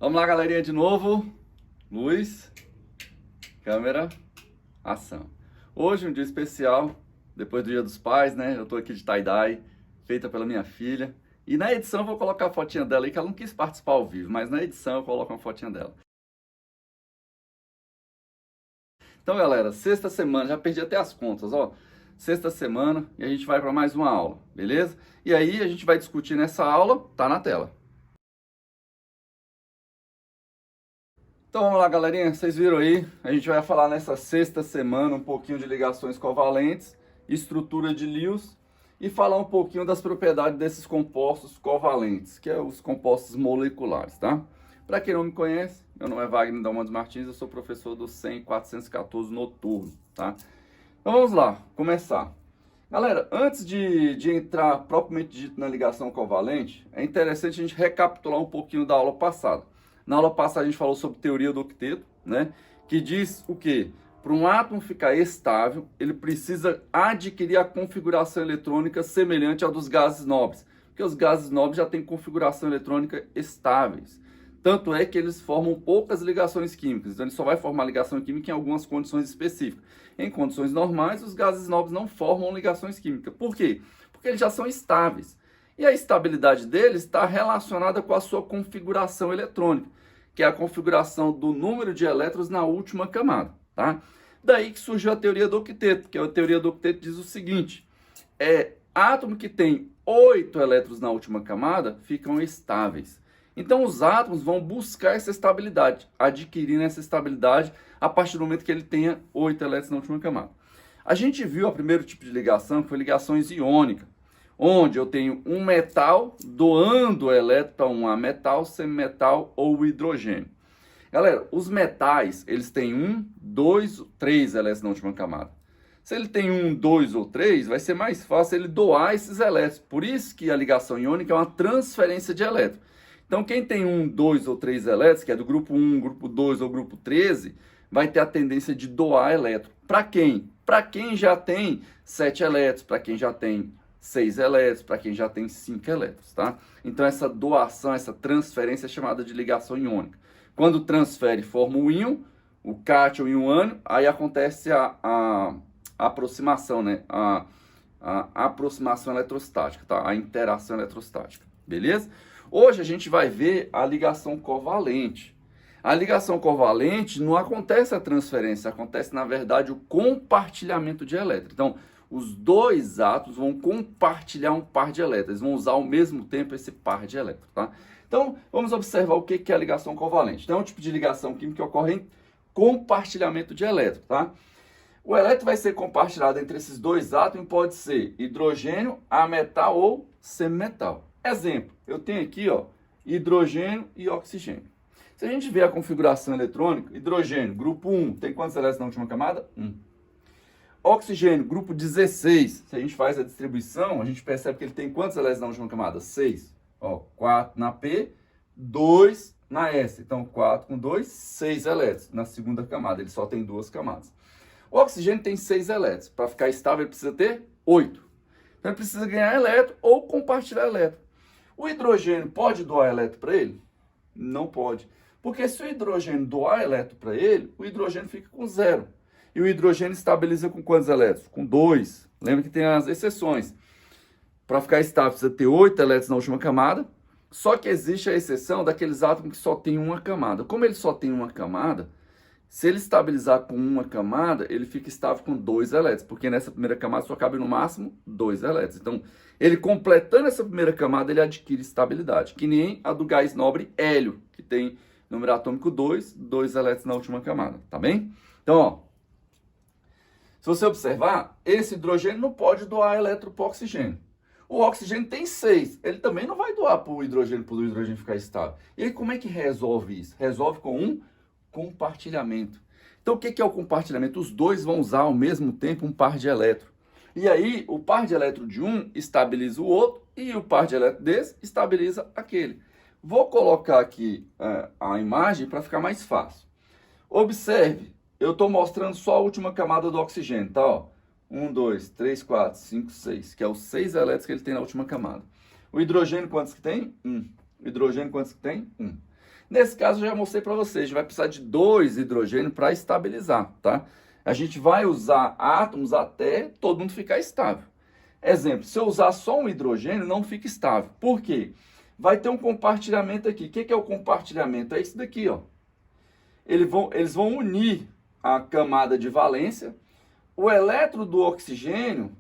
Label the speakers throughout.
Speaker 1: Vamos lá, galerinha, de novo. Luz, câmera, ação. Hoje um dia especial, depois do Dia dos Pais, né? Eu tô aqui de tie-dye, feita pela minha filha. E na edição eu vou colocar a fotinha dela aí, que ela não quis participar ao vivo, mas na edição eu coloco uma fotinha dela. Então, galera, sexta semana, já perdi até as contas, ó. Sexta semana e a gente vai para mais uma aula, beleza? E aí a gente vai discutir nessa aula, tá na tela. Então vamos lá, galerinha, vocês viram aí, a gente vai falar nessa sexta semana um pouquinho de ligações covalentes, estrutura de Lewis e falar um pouquinho das propriedades desses compostos covalentes, que é os compostos moleculares, tá? Para quem não me conhece, meu nome é Wagner Dalmandes Martins, eu sou professor do 100.414 noturno, tá? Então vamos lá, começar. Galera, antes de entrar propriamente dito na ligação covalente, é interessante a gente recapitular um pouquinho da aula passada. Na aula passada a gente falou sobre teoria do octeto, né? Que diz o quê? Para um átomo ficar estável, ele precisa adquirir a configuração eletrônica semelhante à dos gases nobres. Porque os gases nobres já têm configuração eletrônica estáveis. Tanto é que eles formam poucas ligações químicas. Então ele só vai formar ligação química em algumas condições específicas. Em condições normais, os gases nobres não formam ligações químicas. Por quê? Porque eles já são estáveis. E a estabilidade deles está relacionada com a sua configuração eletrônica, que é a configuração do número de elétrons na última camada, tá? Daí que surgiu a teoria do octeto, que a teoria do octeto diz o seguinte: átomo que tem 8 elétrons na última camada ficam estáveis. Então os átomos vão buscar essa estabilidade, adquirindo essa estabilidade a partir do momento que ele tenha 8 elétrons na última camada. A gente viu o primeiro tipo de ligação, que foi ligações iônicas, onde eu tenho um metal doando elétron para um ametal, semimetal ou hidrogênio. Galera, os metais, eles têm 1, 2, 3 elétrons na última camada. Se ele tem 1, 2 ou 3, vai ser mais fácil ele doar esses elétrons. Por isso que a ligação iônica é uma transferência de elétrons. Então, quem tem 1, 2 ou 3 elétrons, que é do grupo 1, grupo 2 ou grupo 13, vai ter a tendência de doar elétron. Para quem? Para quem já tem 7 elétrons, para quem já tem 6 elétrons, para quem já tem 5 elétrons, tá? Então, essa doação, essa transferência é chamada de ligação iônica. Quando transfere, forma o íon, o cátion e o ânion, aí acontece a aproximação, né? A aproximação eletrostática, tá? A interação eletrostática, beleza? Hoje a gente vai ver a ligação covalente. A ligação covalente não acontece a transferência, acontece, na verdade, o compartilhamento de elétrons. Então, os dois átomos vão compartilhar um par de elétrons, eles vão usar ao mesmo tempo esse par de elétrons, tá? Então, vamos observar o que é a ligação covalente. Então, é um tipo de ligação química que ocorre em compartilhamento de elétrons, tá? O elétron vai ser compartilhado entre esses dois átomos e pode ser hidrogênio, ametal ou semimetal. Exemplo, eu tenho aqui, ó, hidrogênio e oxigênio. Se a gente ver a configuração eletrônica, hidrogênio, grupo 1, tem quantos elétrons na última camada? 1. Oxigênio, grupo 16, se a gente faz a distribuição, a gente percebe que ele tem quantos elétrons na última camada? 6. Ó, 4 na P, 2 na S. Então, 4 com 2, 6 elétrons. Na segunda camada, ele só tem 2 camadas. O oxigênio tem 6 elétrons. Para ficar estável, ele precisa ter 8. Então, ele precisa ganhar elétron ou compartilhar elétron. O hidrogênio pode doar elétron para ele? Não pode. Porque se o hidrogênio doar elétron para ele, o hidrogênio fica com 0. E o hidrogênio estabiliza com quantos elétrons? Com 2. Lembra que tem as exceções. Para ficar estável, precisa ter 8 elétrons na última camada. Só que existe a exceção daqueles átomos que só tem uma camada. Como ele só tem uma camada, se ele estabilizar com uma camada, ele fica estável com 2 elétrons. Porque nessa primeira camada só cabe no máximo 2 elétrons. Então, ele completando essa primeira camada, ele adquire estabilidade. Que nem a do gás nobre hélio, que tem número atômico 2, 2 elétrons na última camada. Tá bem? Então, ó. Se você observar, esse hidrogênio não pode doar elétron para o oxigênio. O oxigênio tem 6, ele também não vai doar para o hidrogênio ficar estável. E aí como é que resolve isso? Resolve com um compartilhamento. Então o que é o compartilhamento? Os dois vão usar ao mesmo tempo um par de elétrons. E aí o par de elétron de um estabiliza o outro e o par de elétron desse estabiliza aquele. Vou colocar aqui a imagem para ficar mais fácil. Observe, eu estou mostrando só a última camada do oxigênio, tá? Ó. 1, 2, 3, 4, 5, 6, que é os 6 elétrons que ele tem na última camada. O hidrogênio, quantos que tem? 1. O hidrogênio, quantos que tem? 1. Nesse caso, eu já mostrei para vocês, a gente vai precisar de 2 hidrogênios para estabilizar, tá? A gente vai usar átomos até todo mundo ficar estável. Exemplo, se eu usar só um hidrogênio, não fica estável. Por quê? Vai ter um compartilhamento aqui. O que é o compartilhamento? É isso daqui, ó. Eles vão unir a camada de valência. O elétron do oxigênio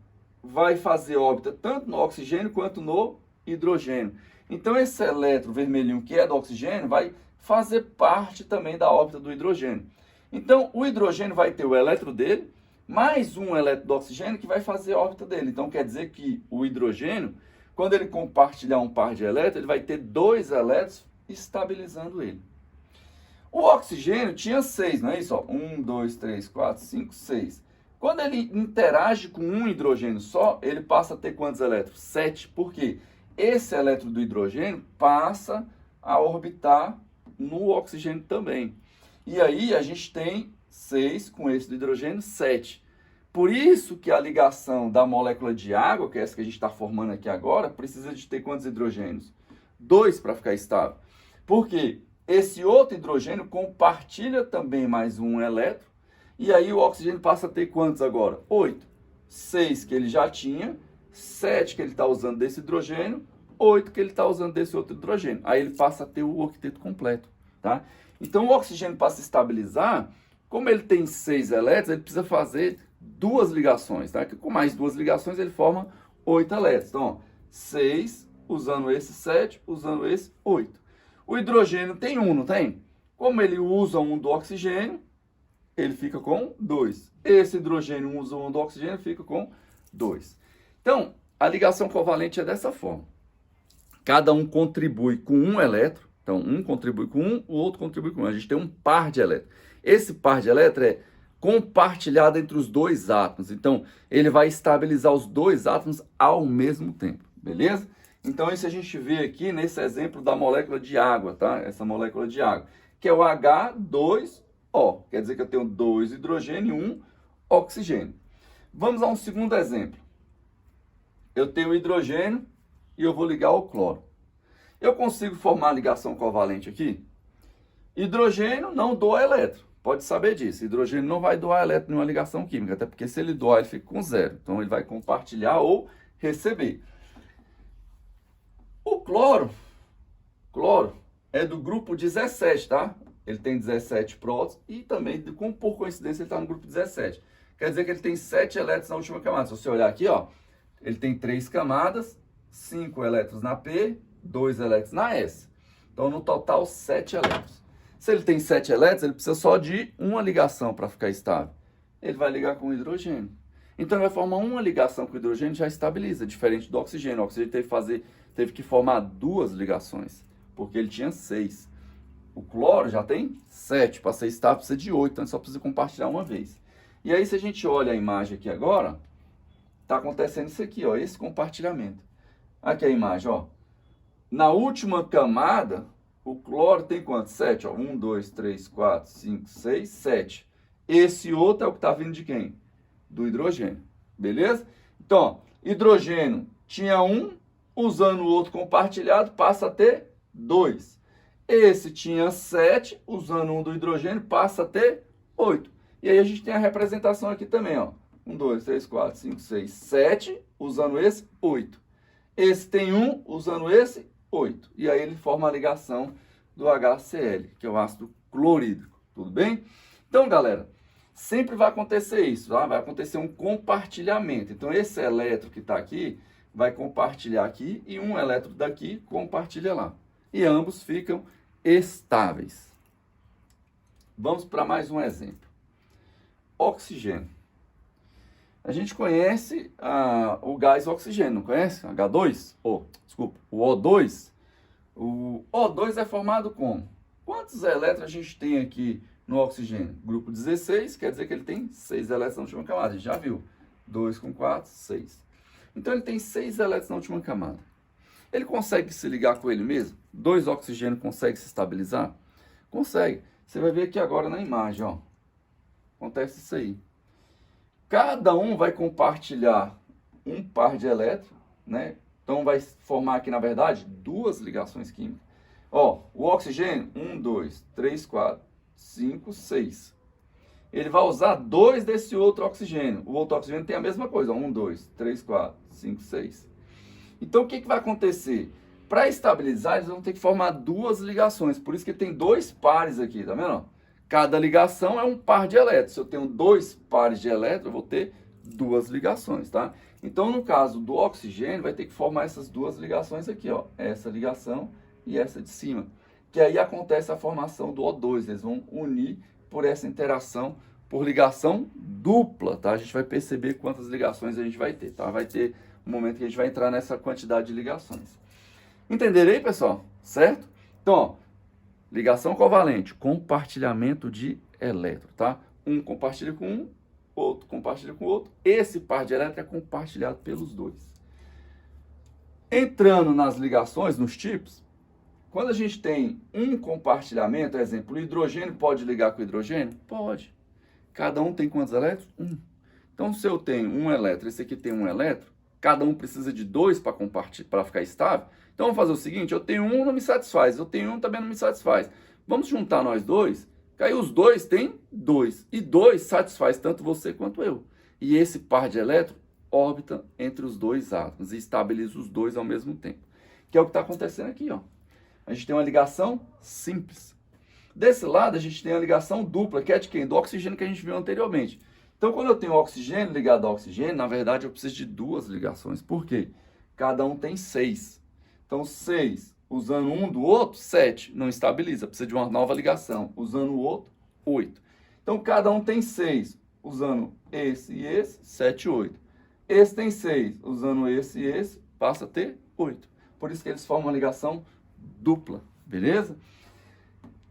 Speaker 1: vai fazer órbita tanto no oxigênio quanto no hidrogênio. Então, esse elétron vermelhinho que é do oxigênio vai fazer parte também da órbita do hidrogênio. Então, o hidrogênio vai ter o elétron dele, mais um elétron do oxigênio que vai fazer a órbita dele. Então, quer dizer que o hidrogênio, quando ele compartilhar um par de elétrons, ele vai ter 2 elétrons estabilizando ele. O oxigênio tinha 6, não é isso? 1, 2, 3, 4, 5, 6. Quando ele interage com um hidrogênio só, ele passa a ter quantos elétrons? 7. Por quê? Esse elétron do hidrogênio passa a orbitar no oxigênio também. E aí a gente tem 6 com esse do hidrogênio, 7. Por isso que a ligação da molécula de água, que é essa que a gente está formando aqui agora, precisa de ter quantos hidrogênios? 2 para ficar estável. Por quê? Esse outro hidrogênio compartilha também mais um elétron, e aí o oxigênio passa a ter quantos agora? 8. 6 que ele já tinha, 7 que ele está usando desse hidrogênio, 8 que ele está usando desse outro hidrogênio. Aí ele passa a ter o octeto completo, tá? Então o oxigênio, para se estabilizar, como ele tem 6 elétrons, ele precisa fazer 2 ligações, tá? Que com mais 2 ligações ele forma 8 elétrons. Então, ó, 6 usando esse 7, usando esse 8. O hidrogênio tem 1, não tem? Como ele usa um do oxigênio, ele fica com 2. Esse hidrogênio usa um do oxigênio, fica com 2. Então, a ligação covalente é dessa forma. Cada um contribui com um elétron. Então, um contribui com um, o outro contribui com um. A gente tem um par de elétrons. Esse par de elétrons é compartilhado entre os 2 átomos. Então, ele vai estabilizar os 2 átomos ao mesmo tempo. Beleza? Então, isso a gente vê aqui nesse exemplo da molécula de água, tá? Essa molécula de água, que é o H2O. Quer dizer que eu tenho 2 hidrogênio e 1 oxigênio. Vamos a um segundo exemplo. Eu tenho hidrogênio e eu vou ligar o cloro. Eu consigo formar a ligação covalente aqui? Hidrogênio não doa elétron. Pode saber disso. Hidrogênio não vai doar elétron em uma ligação química, até porque se ele doar, ele fica com 0. Então, ele vai compartilhar ou receber. O cloro é do grupo 17, tá? Ele tem 17 prótons e também, por coincidência, ele está no grupo 17. Quer dizer que ele tem 7 elétrons na última camada. Se você olhar aqui, ó, ele tem 3 camadas, 5 elétrons na P, 2 elétrons na S. Então, no total, 7 elétrons. Se ele tem 7 elétrons, ele precisa só de uma ligação para ficar estável. Ele vai ligar com o hidrogênio. Então, ele vai formar uma ligação com o hidrogênio e já estabiliza, diferente do oxigênio. O oxigênio teve que formar 2 ligações, porque ele tinha 6. O cloro já tem 7. Para ser estável, precisa de 8, então só precisa compartilhar uma vez. E aí, se a gente olha a imagem aqui agora, está acontecendo isso aqui, ó, esse compartilhamento. Aqui a imagem, ó. Na última camada, o cloro tem quanto? 7, ó. 1, 2, 3, 4, 5, 6, 7. Esse outro é o que está vindo de quem? Do hidrogênio. Beleza? Então, ó, hidrogênio tinha 1, usando o outro compartilhado, passa a ter 2. Esse tinha 7, usando um do hidrogênio, passa a ter 8. E aí a gente tem a representação aqui também, ó. 1, 2, 3, 4, 5, 6, 7, usando esse, 8. Esse tem 1, usando esse, 8. E aí ele forma a ligação do HCl, que é o ácido clorídrico. Tudo bem? Então, galera, sempre vai acontecer isso, tá? Vai acontecer um compartilhamento. Então, esse elétron que está aqui vai compartilhar aqui e um elétron daqui compartilha lá. E ambos ficam estáveis. Vamos para mais um exemplo. Oxigênio. A gente conhece o gás oxigênio, não conhece? H2? Desculpa, o O2. O O2 é formado como? Quantos elétrons a gente tem aqui no oxigênio? Grupo 16, quer dizer que ele tem 6 elétrons na última camada. A gente já viu. 2 com 4, 6. Então, ele tem 6 elétrons na última camada. Ele consegue se ligar com ele mesmo? 2 oxigênios consegue se estabilizar? Consegue. Você vai ver aqui agora na imagem, ó. Acontece isso aí. Cada um vai compartilhar um par de elétrons, né? Então, vai formar aqui, na verdade, 2 ligações químicas. Ó, o oxigênio, 1, 2, 3, 4, 5, 6. Ele vai usar 2 desse outro oxigênio. O outro oxigênio tem a mesma coisa, 1, 2, 3, 4, 5, 6. Então, o que vai acontecer? Para estabilizar, eles vão ter que formar 2 ligações. Por isso que tem 2 pares aqui, tá vendo? Cada ligação é um par de elétrons. Se eu tenho 2 pares de elétrons, eu vou ter 2 ligações, tá? Então, no caso do oxigênio, vai ter que formar essas 2 ligações aqui, ó. Essa ligação e essa de cima. Que aí acontece a formação do O2. Eles vão unir por essa interação, por ligação dupla, tá? A gente vai perceber quantas ligações a gente vai ter, tá? Vai ter um momento que a gente vai entrar nessa quantidade de ligações. Entenderam aí, pessoal? Certo? Então, ó, ligação covalente, compartilhamento de elétron, tá? Um compartilha com um, outro compartilha com o outro. Esse par de elétrons é compartilhado pelos dois. Entrando nas ligações, nos tipos, quando a gente tem um compartilhamento, exemplo, o hidrogênio pode ligar com o hidrogênio? Pode. Cada um tem quantos elétrons? 1. Então, se eu tenho um elétron, esse aqui tem um elétron, cada um precisa de 2 para compartilhar, para ficar estável. Então, vamos fazer o seguinte, eu tenho um, não me satisfaz, eu tenho um, também não me satisfaz. Vamos juntar nós dois, que aí os dois têm 2. E 2 satisfaz tanto você quanto eu. E esse par de elétrons orbita entre os dois átomos e estabiliza os dois ao mesmo tempo. Que é o que está acontecendo aqui, ó. A gente tem uma ligação simples. Desse lado, a gente tem a ligação dupla, que é de quem? Do oxigênio que a gente viu anteriormente. Então, quando eu tenho oxigênio ligado a oxigênio, na verdade, eu preciso de 2 ligações. Por quê? Cada um tem 6. Então, 6 usando um do outro, 7. Não estabiliza, precisa de uma nova ligação. Usando o outro, 8. Então, cada um tem 6. Usando esse e esse, 7, 8. Esse tem 6. Usando esse e esse, passa a ter 8. Por isso que eles formam uma ligação dupla, beleza?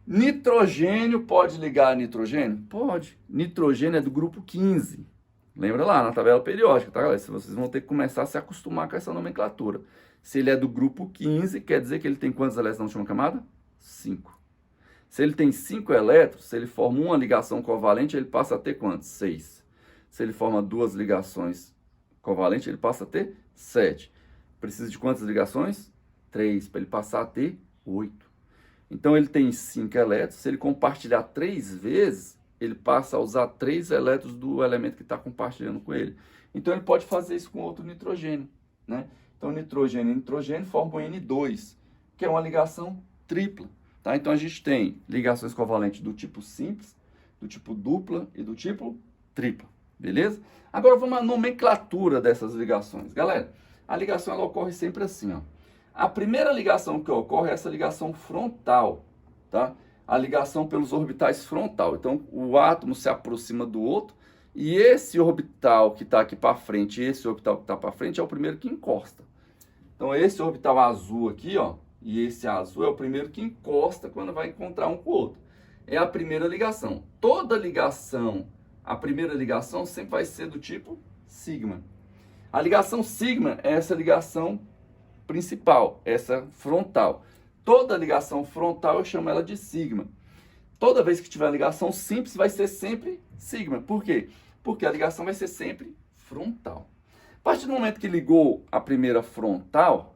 Speaker 1: Nitrogênio pode ligar a nitrogênio? Pode. Nitrogênio é do grupo 15. Lembra lá na tabela periódica, tá, galera? Vocês vão ter que começar a se acostumar com essa nomenclatura. Se ele é do grupo 15, quer dizer que ele tem quantos elétrons na última camada? 5. Se ele tem 5 elétrons, se ele forma uma ligação covalente, ele passa a ter quantos? 6. Se ele forma 2 ligações covalentes, ele passa a ter 7. Precisa de quantas ligações? 3, para ele passar a ter 8. Então, ele tem 5 elétrons. Se ele compartilhar 3 vezes, ele passa a usar 3 elétrons do elemento que está compartilhando com ele. Então, ele pode fazer isso com outro nitrogênio, né? Então, nitrogênio e nitrogênio formam N2, que é uma ligação tripla, tá? Então, a gente tem ligações covalentes do tipo simples, do tipo dupla e do tipo tripla, beleza? Agora, vamos à nomenclatura dessas ligações. Galera, a ligação ela ocorre sempre assim, ó. A primeira ligação que ocorre é essa ligação frontal, tá? A ligação pelos orbitais frontal. Então, o átomo se aproxima do outro e esse orbital que está aqui para frente e esse orbital que está para frente é o primeiro que encosta. Então, esse orbital azul aqui, ó, e esse azul é o primeiro que encosta quando vai encontrar um com o outro. É a primeira ligação. Toda ligação, a primeira ligação sempre vai ser do tipo sigma. A ligação sigma é essa ligação principal, essa frontal. Toda ligação frontal eu chamo ela de sigma. Toda vez que tiver ligação simples vai ser sempre sigma. Por quê? Porque a ligação vai ser sempre frontal. A partir do momento que ligou a primeira frontal,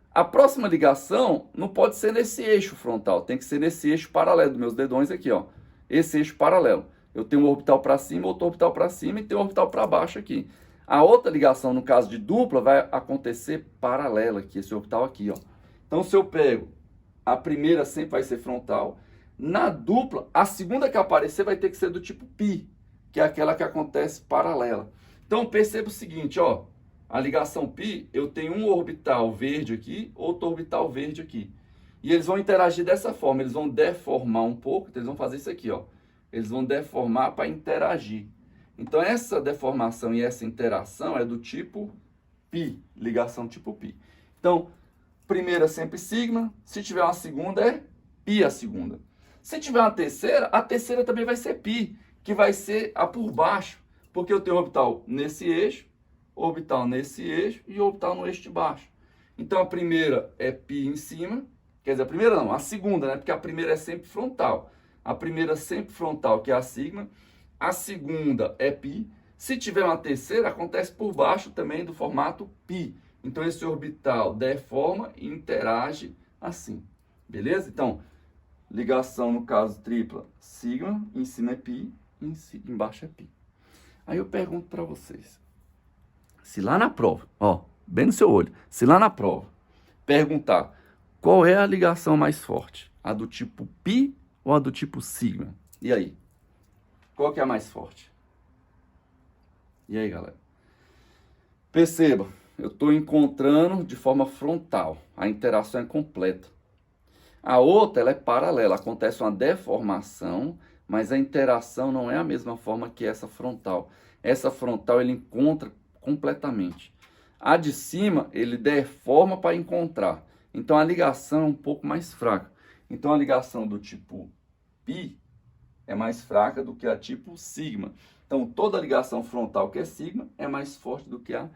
Speaker 1: a próxima ligação não pode ser nesse eixo frontal, tem que ser nesse eixo paralelo dos meus dedões aqui, ó. Esse eixo paralelo. Eu tenho um orbital para cima, outro orbital para cima e tenho um orbital para baixo aqui. A outra ligação, no caso de dupla, vai acontecer paralela aqui, esse orbital aqui, ó. Então, se eu pego, a primeira sempre vai ser frontal. Na dupla, a segunda que aparecer vai ter que ser do tipo π, que é aquela que acontece paralela. Então, perceba o seguinte, ó. A ligação π, eu tenho um orbital verde aqui, outro orbital verde aqui. E eles vão interagir dessa forma, eles vão deformar um pouco, então eles vão fazer isso aqui, ó. Eles vão deformar para interagir. Então, essa deformação e essa interação é do tipo π, ligação tipo π. Então, primeira sempre sigma, se tiver uma segunda é π a segunda. Se tiver uma terceira, a terceira também vai ser π, que vai ser a por baixo, porque eu tenho orbital nesse eixo, orbital nesse eixo e orbital no eixo de baixo. Então, a primeira é π em cima, quer dizer, a primeira não, a segunda, né? Porque a primeira é sempre frontal. A primeira sempre frontal, que é a sigma. A segunda é π. Se tiver uma terceira, acontece por baixo também do formato π. Então, esse orbital deforma e interage assim. Beleza? Então, ligação no caso tripla, sigma, em cima é pi, embaixo é pi. Aí eu pergunto para vocês, se lá na prova, ó, bem no seu olho, se lá na prova perguntar qual é a ligação mais forte, a do tipo pi ou a do tipo sigma? E aí? Qual que é a mais forte? E aí, galera? Perceba, eu estou encontrando de forma frontal, a interação é completa. A outra, ela é paralela, acontece uma deformação, mas a interação não é a mesma forma que essa frontal. Essa frontal ele encontra completamente. A de cima, ele deforma para encontrar. Então a ligação é um pouco mais fraca. Então a ligação do tipo π é mais fraca do que a tipo sigma. Então toda ligação frontal que é sigma é mais forte do que a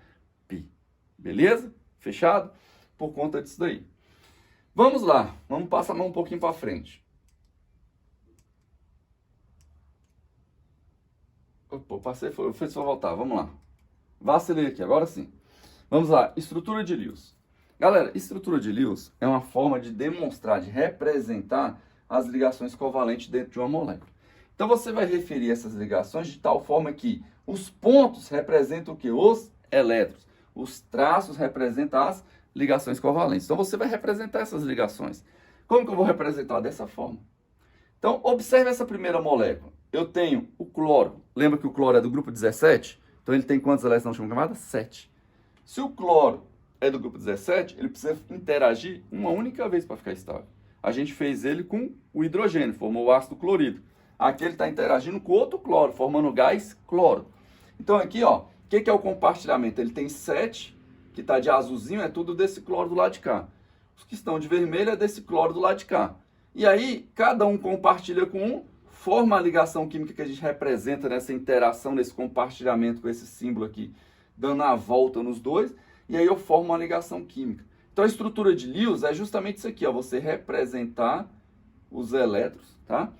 Speaker 1: π. Beleza? Fechado? Por conta disso daí. Vamos lá, vamos passar a mão um pouquinho para frente. Opa, passei, foi só voltar, vamos lá. Vacilei aqui, agora sim. Vamos lá, estrutura de Lewis. Galera, estrutura de Lewis é uma forma de demonstrar, de representar as ligações covalentes dentro de uma molécula. Então você vai referir essas ligações de tal forma que os pontos representam o quê? Os elétrons. Os traços representam as ligações covalentes. Então você vai representar essas ligações. Como que eu vou representar? Dessa forma. Então observe essa primeira molécula. Eu tenho o cloro. Lembra que o cloro é do grupo 17? Então ele tem quantos elétrons na última camada? 7. Se o cloro é do grupo 17, ele precisa interagir uma única vez para ficar estável. A gente fez ele com o hidrogênio, formou o ácido clorídrico. Aqui ele está interagindo com outro cloro, formando o gás cloro. Então aqui, ó, o que é o compartilhamento? Ele tem 7, que está de azulzinho, é tudo desse cloro do lado de cá. Os que estão de vermelho é desse cloro do lado de cá. E aí, cada um compartilha com um, forma a ligação química que a gente representa nessa interação, nesse compartilhamento com esse símbolo aqui, dando a volta nos dois, e aí eu formo uma ligação química. Então a estrutura de Lewis é justamente isso aqui, ó, você representar os elétrons, tá?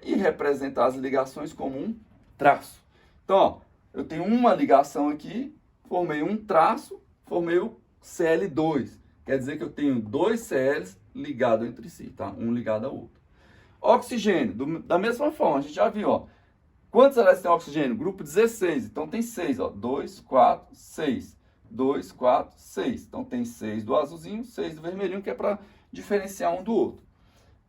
Speaker 1: E representar as ligações como um traço. Então, ó, eu tenho uma ligação aqui, formei um traço, formei o Cl2. Quer dizer que eu tenho dois Cls ligados entre si, tá? Um ligado ao outro. Oxigênio, da mesma forma, a gente já viu, ó. Quantos elétrons tem oxigênio? Grupo 16, então tem 6, ó. 2, 4, 6. 2, 4, 6. Então tem 6 do azulzinho, 6 do vermelhinho, que é para diferenciar um do outro.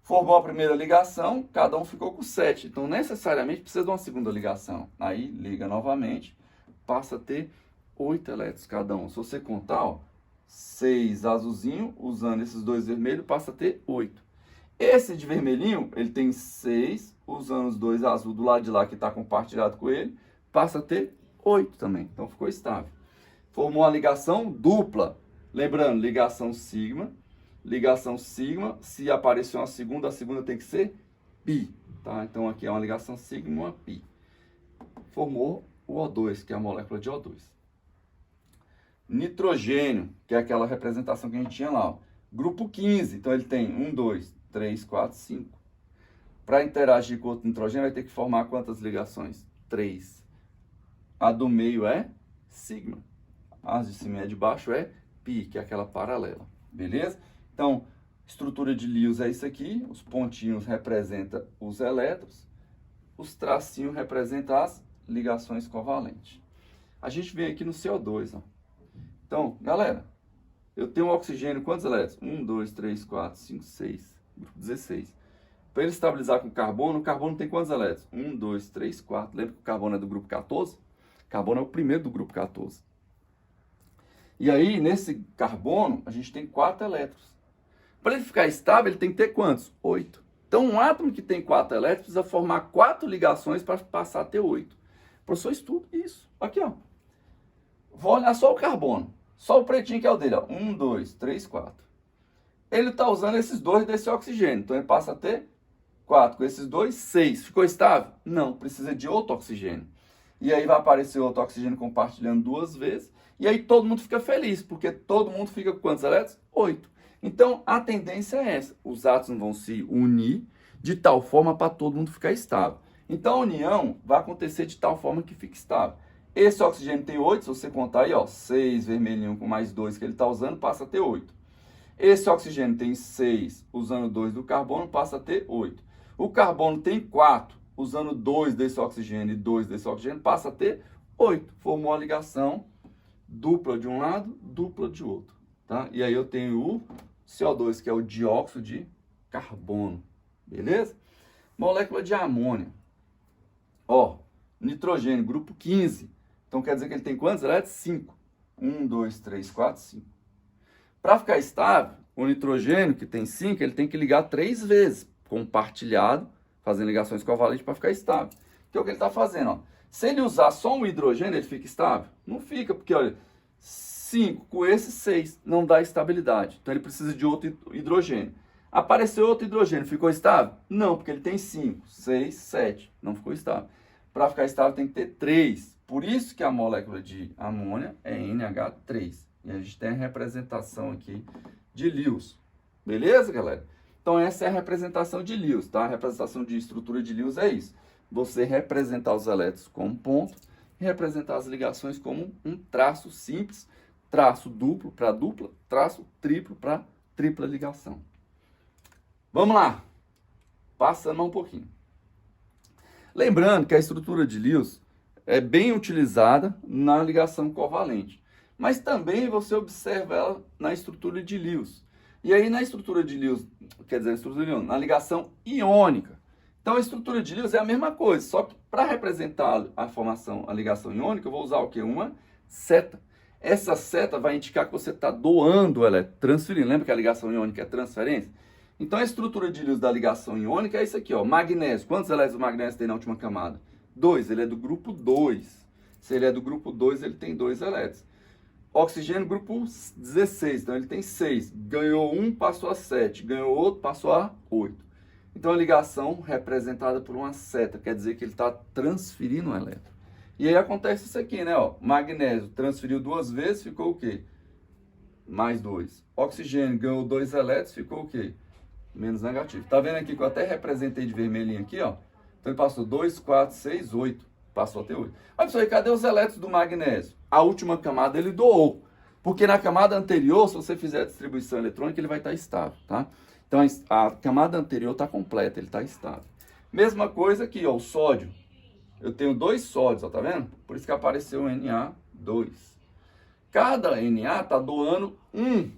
Speaker 1: Formou a primeira ligação, cada um ficou com 7. Então necessariamente precisa de uma segunda ligação. Aí liga novamente, passa a ter 8 elétrons cada um. Se você contar, ó, 6 azulzinho, usando esses dois vermelhos, passa a ter 8. Esse de vermelhinho, ele tem 6, usando os dois azul do lado de lá que está compartilhado com ele, passa a ter 8 também. Então ficou estável. Formou uma ligação dupla. Lembrando, ligação sigma, se aparecer uma segunda, a segunda tem que ser π. Tá? Então aqui é uma ligação sigma e uma π. Formou o O2, que é a molécula de O2. Nitrogênio, que é aquela representação que a gente tinha lá. Ó. Grupo 15, então ele tem 1, 2, 3, 4, 5. Para interagir com outro nitrogênio, vai ter que formar quantas ligações? 3. A do meio é sigma. As de cima e a de baixo é π, que é aquela paralela. Beleza? Então, estrutura de Lewis é isso aqui. Os pontinhos representam os elétrons. Os tracinhos representam as ligações covalentes. A gente vem aqui no CO2. Ó. Então, galera, eu tenho um oxigênio, quantos elétrons? 1, 2, 3, 4, 5, 6. Grupo 16. Para ele estabilizar com o carbono tem quantos elétrons? 1, 2, 3, 4. Lembra que o carbono é do grupo 14? O carbono é o primeiro do grupo 14. E aí, nesse carbono, a gente tem 4 elétrons. Para ele ficar estável, ele tem que ter quantos? 8. Então, um átomo que tem 4 elétrons precisa formar 4 ligações para passar a ter 8. Professor, estuda isso. Aqui, ó. Vou olhar só o carbono. Só o pretinho que é o dele, ó. 1, 2, 3, 4. Ele está usando esses dois desse oxigênio. Então, ele passa a ter 4. Com esses dois, 6. Ficou estável? Não, precisa de outro oxigênio. E aí vai aparecer outro oxigênio compartilhando 2 vezes. E aí todo mundo fica feliz, porque todo mundo fica com quantos elétrons? 8. Então, a tendência é essa. Os átomos vão se unir de tal forma para todo mundo ficar estável. Então, a união vai acontecer de tal forma que fique estável. Esse oxigênio tem 8, se você contar aí, ó, 6 vermelhinho com mais 2 que ele está usando, passa a ter 8. Esse oxigênio tem 6, usando 2 do carbono, passa a ter 8. O carbono tem 4, usando 2 desse oxigênio e 2 desse oxigênio, passa a ter 8. Formou a ligação dupla de um lado, dupla de outro. Tá? E aí eu tenho o CO2, que é o dióxido de carbono. Beleza? Molécula de amônia. Ó, nitrogênio, grupo 15. Então quer dizer que ele tem quantos elétrons? 5. 1, 2, 3, 4, 5. Para ficar estável, o nitrogênio, que tem 5, ele tem que ligar 3 vezes, compartilhado, fazendo ligações covalentes para ficar estável. Que é o que ele está fazendo. Ó. Se ele usar só um hidrogênio, ele fica estável? Não fica, porque olha, 5 com esse 6 não dá estabilidade. Então ele precisa de outro hidrogênio. Apareceu outro hidrogênio, ficou estável? Não, porque ele tem 5, 6, 7, não ficou estável. Para ficar estável tem que ter 3. Por isso que a molécula de amônia é NH3. E a gente tem a representação aqui de Lewis. Beleza, galera? Então essa é a representação de Lewis, tá? A representação de estrutura de Lewis é isso. Você representar os elétrons como ponto e representar as ligações como um traço simples, traço duplo para dupla, traço triplo para tripla ligação. Vamos lá. Passando um pouquinho. Lembrando que a estrutura de Lewis é bem utilizada na ligação covalente, mas também você observa ela na estrutura de Lewis. E aí na estrutura de Lewis, quer dizer, na ligação iônica. Então a estrutura de Lewis é a mesma coisa, só que para representar a formação, a ligação iônica, eu vou usar o quê? Uma seta. Essa seta vai indicar que você está doando o elétron, transferindo. Lembra que a ligação iônica é transferência? Então a estrutura de Lewis da ligação iônica é isso aqui, ó, magnésio. Quantos elétrons o magnésio tem na última camada? 2, ele é do grupo 2. Se ele é do grupo 2, ele tem 2 elétrons. Oxigênio, grupo 16, então ele tem 6. Ganhou 1, passou a 7. Ganhou outro, passou a 8. Então a ligação representada por uma seta, quer dizer que ele está transferindo um elétron. E aí acontece isso aqui, né? Ó, magnésio transferiu 2 vezes, ficou o quê? Mais 2. Oxigênio ganhou 2 elétrons, ficou o quê? Menos negativo. Tá vendo aqui que eu até representei de vermelhinho aqui, ó? Então ele passou 2, 4, 6, 8. Passou a ter 8. Mas pessoal, cadê os elétrons do magnésio? A última camada ele doou. Porque na camada anterior, se você fizer a distribuição eletrônica, ele vai estar estável, tá? Então a camada anterior está completa, ele está estável. Mesma coisa aqui, ó, o sódio. Eu tenho 2 sódios, ó, tá vendo? Por isso que apareceu o Na2. Cada Na está doando um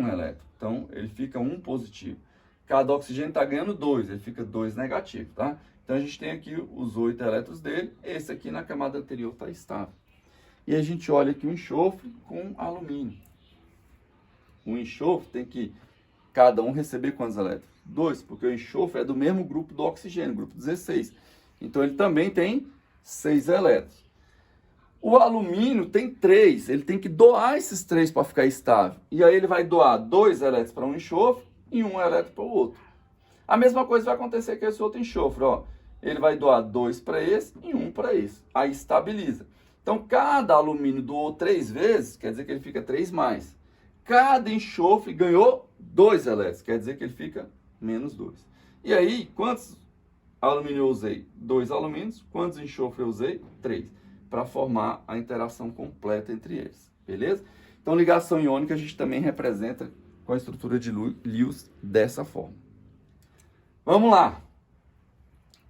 Speaker 1: elétron. Então ele fica 1 positivo. Cada oxigênio está ganhando 2, ele fica 2 negativo, tá? Então a gente tem aqui os 8 elétrons dele, esse aqui na camada anterior está estável. E a gente olha aqui o enxofre com alumínio. O enxofre tem que cada um receber quantos elétrons? 2, porque o enxofre é do mesmo grupo do oxigênio, grupo 16. Então ele também tem 6 elétrons. O alumínio tem 3, ele tem que doar esses 3 para ficar estável. E aí ele vai doar 2 elétrons para um enxofre e 1 elétron para o outro. A mesma coisa vai acontecer com esse outro enxofre, ó. Ele vai doar 2 para esse e 1 para esse. Aí estabiliza. Então, cada alumínio doou 3 vezes, quer dizer que ele fica 3 mais. Cada enxofre ganhou 2 elétrons, quer dizer que ele fica menos 2. E aí, quantos alumínio eu usei? 2 alumínios. Quantos enxofre eu usei? 3. Para formar a interação completa entre eles. Beleza? Então, ligação iônica a gente também representa com a estrutura de Lewis dessa forma. Vamos lá.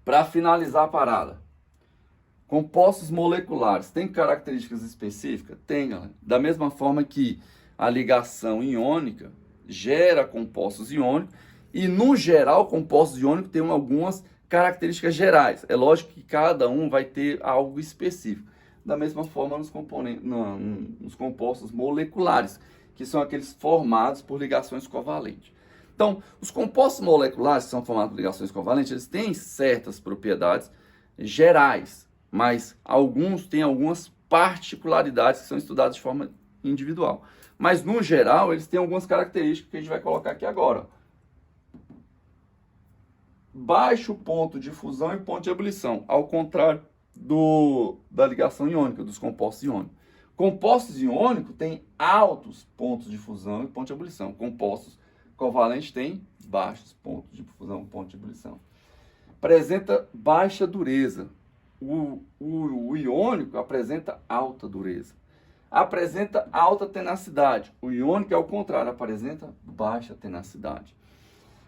Speaker 1: Para finalizar a parada. Compostos moleculares, tem características específicas? Tem, galera. Da mesma forma que a ligação iônica gera compostos iônicos, e no geral, compostos iônicos têm algumas características gerais. É lógico que cada um vai ter algo específico. Da mesma forma nos compostos moleculares, que são aqueles formados por ligações covalentes. Então, os compostos moleculares que são formados por ligações covalentes, eles têm certas propriedades gerais, mas alguns têm algumas particularidades que são estudadas de forma individual. Mas, no geral, eles têm algumas características que a gente vai colocar aqui agora. Baixo ponto de fusão e ponto de ebulição, ao contrário da ligação iônica, dos compostos iônicos. Compostos iônicos têm altos pontos de fusão e ponto de ebulição. Compostos covalentes têm baixos pontos de fusão e ponto de ebulição. Apresenta baixa dureza. O iônico apresenta alta dureza. apresenta alta tenacidade. O iônico é o contrário, apresenta baixa tenacidade.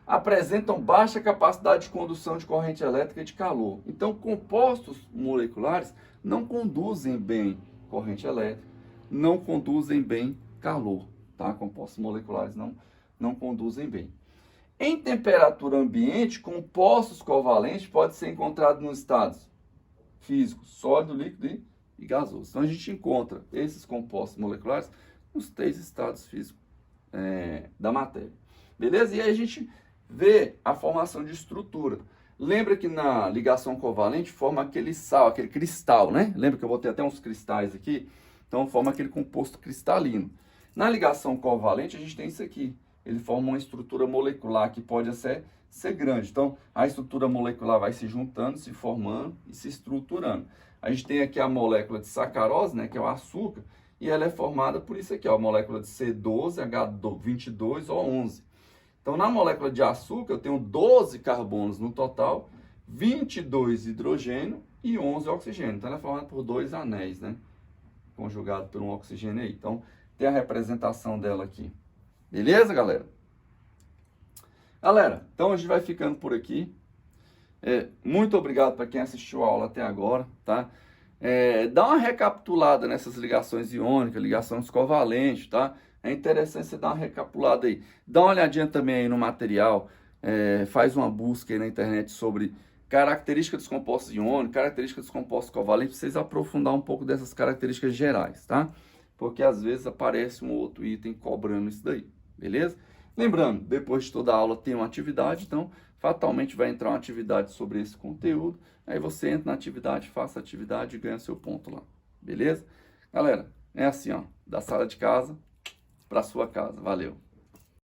Speaker 1: Apresentam baixa capacidade de condução de corrente elétrica e de calor. Então, compostos moleculares não conduzem bem corrente elétrica, não conduzem bem calor, tá? Compostos moleculares não conduzem bem. Em temperatura ambiente, compostos covalentes podem ser encontrados nos estados físicos, sólido, líquido e gasoso. Então, a gente encontra esses compostos moleculares nos 3 estados físicos da matéria. Beleza? E aí a gente vê a formação de estrutura. Lembra que na ligação covalente forma aquele sal, aquele cristal, né? Lembra que eu botei até uns cristais aqui? Então, forma aquele composto cristalino. Na ligação covalente, a gente tem isso aqui. Ele forma uma estrutura molecular que pode ser grande. Então, a estrutura molecular vai se juntando, se formando e se estruturando. A gente tem aqui a molécula de sacarose, né, que é o açúcar, e ela é formada por isso aqui, ó, a molécula de C12, H22O11. Então, na molécula de açúcar, eu tenho 12 carbonos no total, 22 hidrogênio e 11 oxigênio. Então, ela é formada por 2 anéis, né, conjugado por um oxigênio aí. Então, tem a representação dela aqui. Beleza, galera? Galera, então a gente vai ficando por aqui. Muito obrigado para quem assistiu a aula até agora, tá? Dá uma recapitulada nessas ligações iônicas, ligações covalentes, tá? É interessante você dar uma recapitulada aí. Dá uma olhadinha também aí no material, faz uma busca aí na internet sobre características dos compostos iônicos, características dos compostos covalentes, para vocês aprofundar um pouco dessas características gerais, tá? Porque às vezes aparece um outro item cobrando isso daí, beleza? Lembrando, depois de toda a aula tem uma atividade, então fatalmente vai entrar uma atividade sobre esse conteúdo, aí você entra na atividade, faça a atividade e ganha seu ponto lá, beleza? Galera, é assim, ó, da sala de casa para sua casa. Valeu!